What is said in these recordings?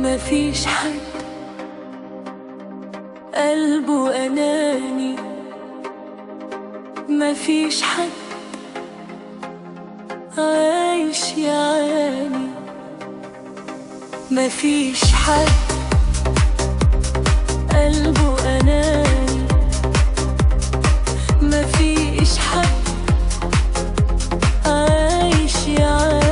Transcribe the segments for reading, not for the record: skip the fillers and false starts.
مفيش حد قلبه أناني، مفيش حد عايش يعاني، مفيش حد قلبه أناني، مفيش حد عايش يعاني.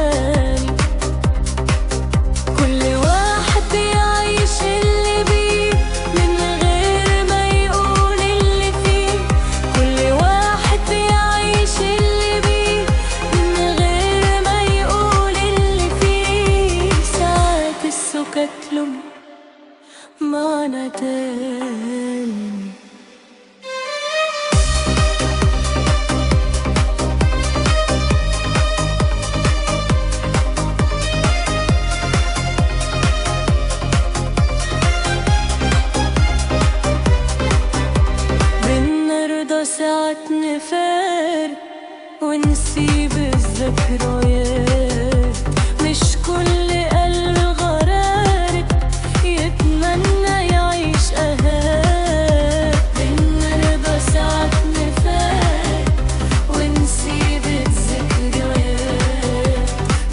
كل واحد بيعيش اللي بيه من غير ما يقول اللي فيه، كل واحد بيعيش اللي بيه من غير ما يقول اللي فيه. ساعات السكت له معنى تاني. بنرضى ساعات نفارق ونسيب الذكريات، مش كل قلب غرارق يتمنى يعيش أهات. بنرضى ساعات نفارق ونسيب الذكريات،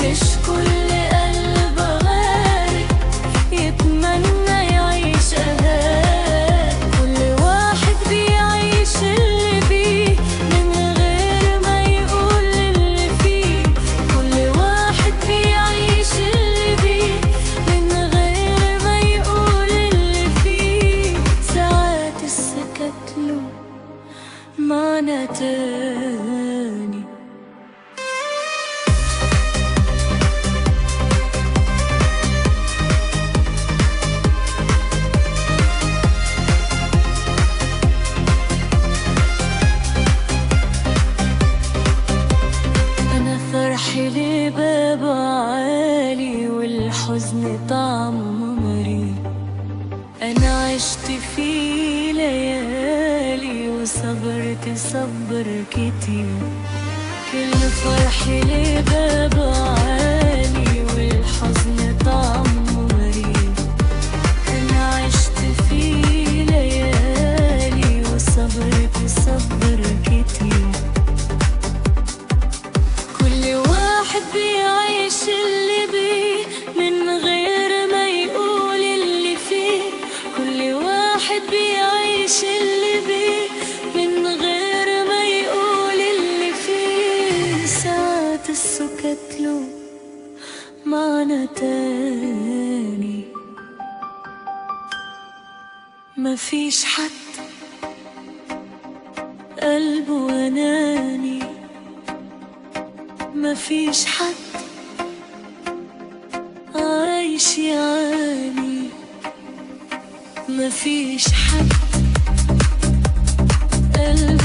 مش كل قلب غارق يتمنى يعيش أهات. كل واحد بيعيش اللي بيه من غير ما يقول اللي فيه، كل واحد بيعيش اللي بيه من غير ما يقول اللي فيه. ساعات السكت له معنى تاني. أنا فرحي ليه بابا عالي والحزن طعمه مريء، أنا عشت فيه ليالي وصبرت صبر كتير. كل فرحي ليه بابا عالي والحزن طعمه مريء، أنا عشت فيه ليالي وصبرت صبر كتير. كل واحد بيعيش اللي بيه من غير ما يقول اللي فيه، كل واحد بيعيش اللي بيه من غير ما يقول اللي فيه. ساعات السكت له معنى تاني. مفيش حد قلبه أناني، مفيش حد عايش يعاني، مفيش حد قلبه